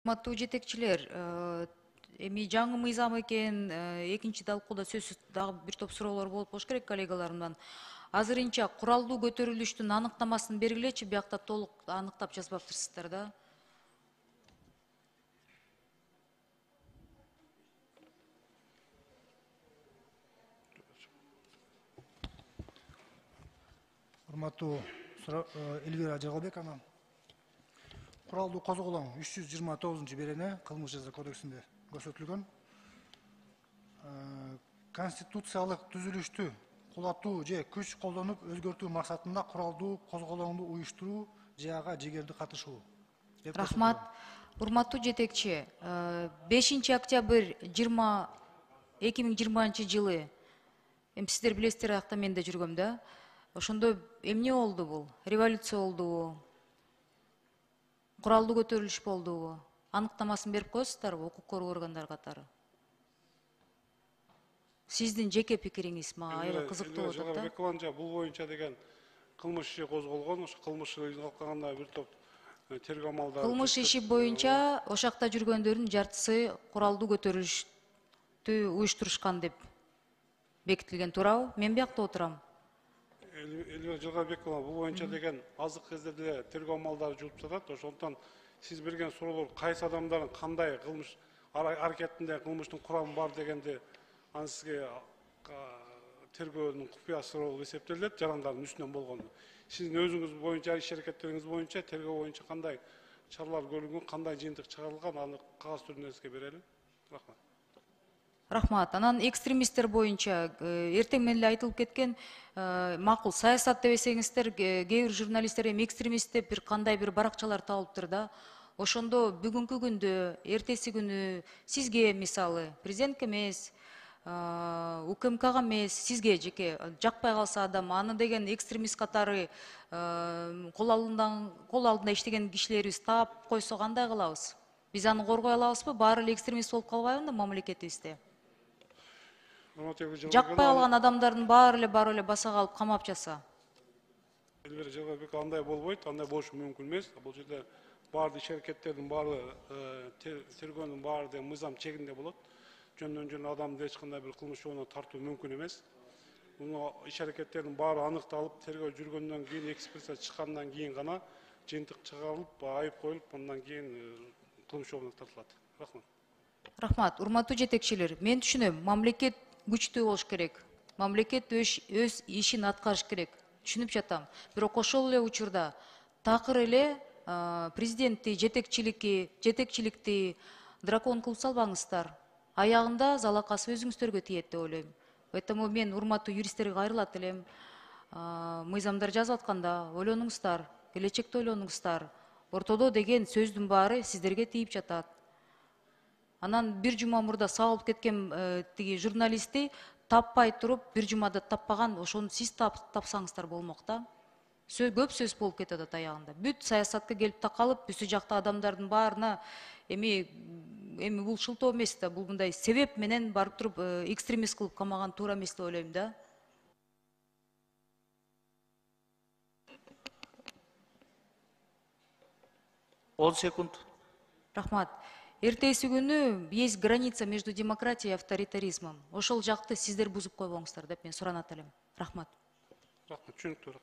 Урматтуу жетекчилер, эми жаңы мыйзам экен, экинчи талкууда сөзсүз дагы бир топ суроолор болуп болуш керек коллегаларымдан. Азырынча куралдуу көтөрүлүштүн аныктамасын бергилечи, биякта толук аныктап жазбаптырсыздар да. Урматтуу Элвира Жагылбековна, куралдуу козголоң 329 кылмыш жаза кодексинде көрсөтүлгөн. Конституциялык түзүлүштү кулатуу же күч колдонуп өзгөртүү максатында куралдуу козголоңду уюштуруу же ага жегерди катышуу. Рахмат. Урматтуу жетекчи, 5 октябрь 2020 жылы, сиздер билесиздер, акта мен да жүргөм да. Ошондо эмне болду бул? Революция болдубу? Куралдуу көтөрүлүш болдубу? Аныктамасын берип коесуздарбы укук коргоо органдары катары? Сиздин жеке пикириңиз мага аябай кызыктуу болуп атат да. Бул боюнча деген кылмыш иши козголгон, ошо кылмыш ишин калкаганда бир топ тергөө амалдары. Кылмыш иши боюнча ошакта жүргөндөрдүн жартысы куралдуу көтөрүлүштү уюштурушкан деп бекитилген, туурабы? Мен биякта отурам. Элвира Жагылбековна, бул боюнча деген азыркы кезде деле тергөө амалдары жүрүп жатат. Ошондон сиз берген суроолор кайсы адамдардын кандай кылмыш аракетинде кылмыштын курамы бар дегенди аны сизге тергөөнүн купуясы болуп эсептелет, жарандардын үстүнөн болгону. Сиздин өзүңүз боюнча иш аракеттериңиз боюнча тергөө боюнча кандай чаралар көрүлгөн, кандай жыйынтык чыгарылган, аны кагаз түрүндө сизге берели. Рахмат. Рахмат. Анан экстремисттер боюнча эртең менен эле айтылып кеткен, макул саясат дебесеңиздер, кээ бир журналисттер эми экстремист деп бир кандай бир баракчалар табылыптыр да. Ошондо бүгүнкү күндө, эртеси күнү сизге мисалы президентке эмес, УКМКга эмес, сизге жеке жакпай калса адам, аны деген экстремист катары кол алдында иштеген кишилерибиз таап койсо кандай кылабыз? Биз аны коргой алабызбы? Баары эле экстремист болуп калбайбы мамлекетибизде? Жакпай алган адамдардын баары эле баса калып камап жатса. Элвира Жагылбекова, андай болбойт, андай болушу мүмкүн эмес. Бул жерде баардык иш аракеттердин баары, тергөөнүн баары деген мыйзам чегинде болот. Жөндөн адамды эч кандай бир кылмыш жообуна тартуу мүмкүн эмес. Муну иш аракеттердин баары аныкталып, тергөө жүргөндөн кийин, экспертиза чыккандан кийин гана жыйынтык чыгарылып, айып коюлуп, андан кийин кылмыш жообуна тартылат. Рахмат. Рахмат. Урматтуу жетекчилер, мен түшүнөм, мамлекет күчтүү болуш керек. Мамлекет өз ишин аткарыш керек. Түшүнүп жатам. Бирок ошол эле учурда такыр эле президентти, жетекчиликти дракон кылып салбаңыздар. Аягында залакасы өзүңүздөргө тиет деп ойлойм. Поэтому мен урматтуу юристтерге кайрылат элем. Мыйзамдар жазып атканда ойлонуңуздар, келечекте ойлонуңуздар. Ортодо деген сөздүн баары сиздерге тийип жатат. Анан бир жума мурда сабылып кеткен тиги журналистти таппай туруп, бир жумада таппаган, ошону сиз тапсаңыздар болмок да. Көп сөз болуп кетет аягында. Бүт саясатка келип такалып, бүсү жакта адамдардын баарына эми бул шылтоо эмес да, бул мындай себеп менен барып туруп экстремист кылып камаган туура эмес деп ойлойм да. Он секунд. Рахмат. Эртеси күнү есть граница между демократией и авторитаризмом. Ошол жакты сиздер бузуп койбоңуздар деп мен суранат элем. Рахмат. Рахмат, түшүнүктүү.